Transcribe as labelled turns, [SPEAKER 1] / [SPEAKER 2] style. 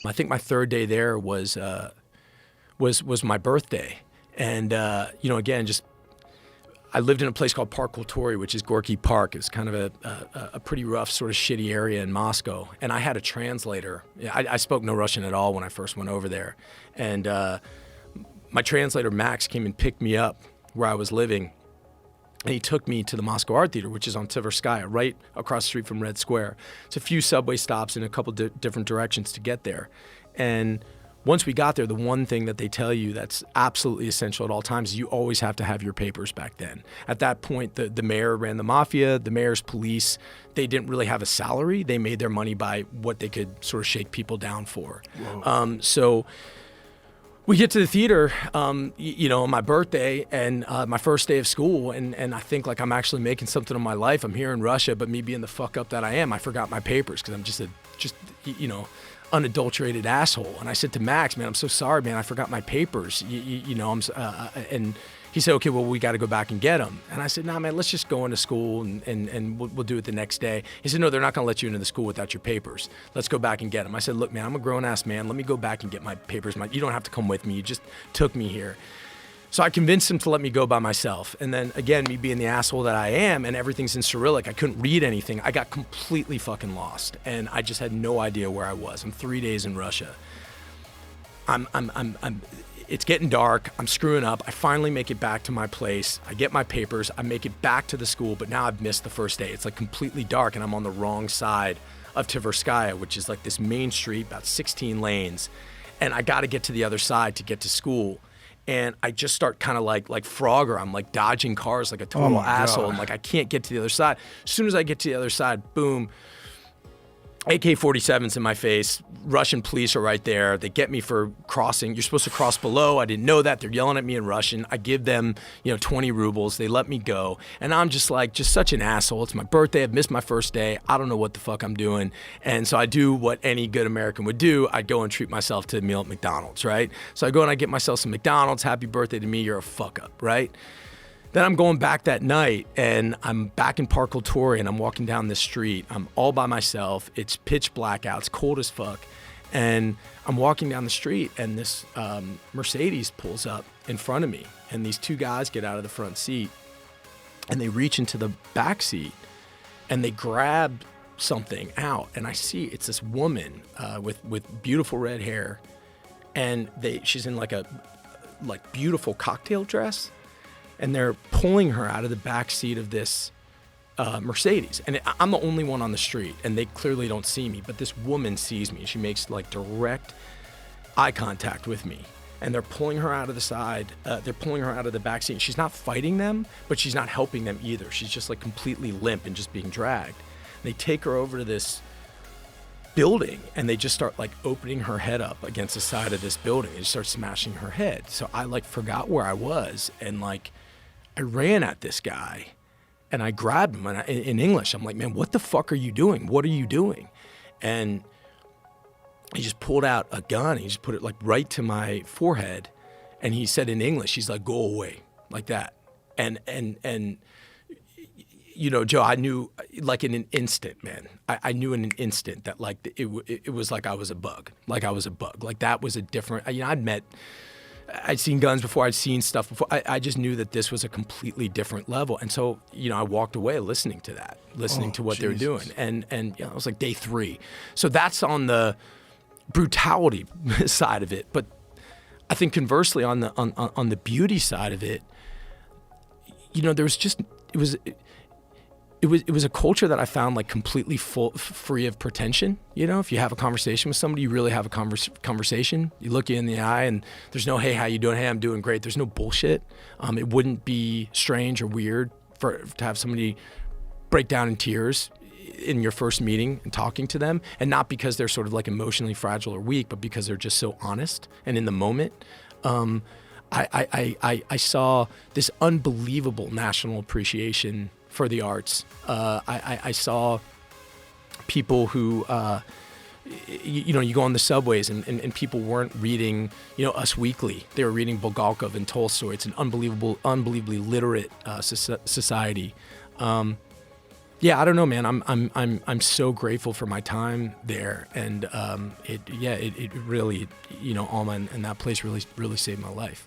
[SPEAKER 1] I think my third day there was my birthday. And, again, just I lived in a place called PowerfulJRE, which is Gorky Park. It's kind of a pretty rough, sort of shitty area in Moscow. And I had a translator. I spoke no Russian at all when I first went over there. And my translator, Max, came and picked me up where I was living. And he took me to the Moscow Art Theater, which is on Tverskaya, right across the street from Red Square. It's a few subway stops in a couple different directions to get there. And once we got there, the one thing that they tell you that's absolutely essential at all times is you always have to have your papers back then. At that point, the mayor ran the mafia, the mayor's police. They didn't really have a salary. They made their money by what they could sort of shake people down for. So we get to the theater, on my birthday and my first day of school, and I think like I'm actually making something of my life. I'm here in Russia, but me being the fuck up that I am, I forgot my papers because I'm just unadulterated asshole. And I said to Max, man, I'm so sorry, man, I forgot my papers. And he said, okay, well, we got to go back and get them. And I said, nah, man, let's just go into school and we'll do it the next day. He said, no, they're not going to let you into the school without your papers. Let's go back and get them. I said, look, man, I'm a grown-ass man. Let me go back and get my papers. You don't have to come with me. You just took me here. So I convinced him to let me go by myself. And then again, me being the asshole that I am, and everything's in Cyrillic, I couldn't read anything. I got completely fucking lost. And I just had no idea where I was. I'm 3 days in Russia. It's getting dark, I'm screwing up. I finally make it back to my place. I get my papers, I make it back to the school, but now I've missed the first day. It's like completely dark and I'm on the wrong side of Tverskaya, which is like this main street, about 16 lanes. And I gotta get to the other side to get to school. And I just start kind of like Frogger. I'm like dodging cars like a total asshole. And like I can't get to the other side. As soon as I get to the other side, boom, AK-47s in my face. Russian police are right there. They get me for crossing. You're supposed to cross below. I didn't know that. They're yelling at me in Russian. I give them, 20 rubles. They let me go. And I'm just such an asshole. It's my birthday. I've missed my first day. I don't know what the fuck I'm doing. And so I do what any good American would do. I go and treat myself to a meal at McDonald's, right? So I go and I get myself some McDonald's. Happy birthday to me. You're a fuck up, right? Then I'm going back that night and I'm back in PowerfulJRE and I'm walking down this street. I'm all by myself. It's pitch black out. It's cold as fuck. And I'm walking down the street and this Mercedes pulls up in front of me. And these two guys get out of the front seat and they reach into the back seat and they grab something out. And I see it's this woman with beautiful red hair. And she's in like a beautiful cocktail dress. And they're pulling her out of the back seat of this Mercedes. And I'm the only one on the street, and they clearly don't see me, but this woman sees me. She makes like direct eye contact with me. And they're pulling her out of the side. They're pulling her out of the back seat. She's not fighting them, but she's not helping them either. She's just like completely limp and just being dragged. And they take her over to this building and they just start like opening her head up against the side of this building. They just start smashing her head. So I like forgot where I was and like, I ran at this guy and I grabbed him and in English. I'm like, man, what the fuck are you doing? What are you doing? And he just pulled out a gun. He just put it like right to my forehead. And he said in English, he's like, go away, like that. And Joe, I knew like in an instant, man, I knew in an instant that like it was like I was a bug. Like that was a different, I'd seen guns before, I'd seen stuff before. I just knew that this was a completely different level. And so, I walked away listening to what they were doing. And it was like day 3. So that's on the brutality side of it. But I think conversely on the beauty side of it, there was just, it was a culture that I found like completely free of pretension. If you have a conversation with somebody, you really have a conversation. You look you in the eye and there's no, hey, how you doing? Hey, I'm doing great. There's no bullshit. It wouldn't be strange or weird to have somebody break down in tears in your first meeting and talking to them. And not because they're sort of like emotionally fragile or weak, but because they're just so honest and in the moment. I saw this unbelievable national appreciation for the arts. I saw people who, you go on the subways and people weren't reading, Us Weekly. They were reading Bulgakov and Tolstoy. It's an unbelievably literate society. Yeah, I don't know, man. I'm so grateful for my time there, and it really, Alma and that place really saved my life.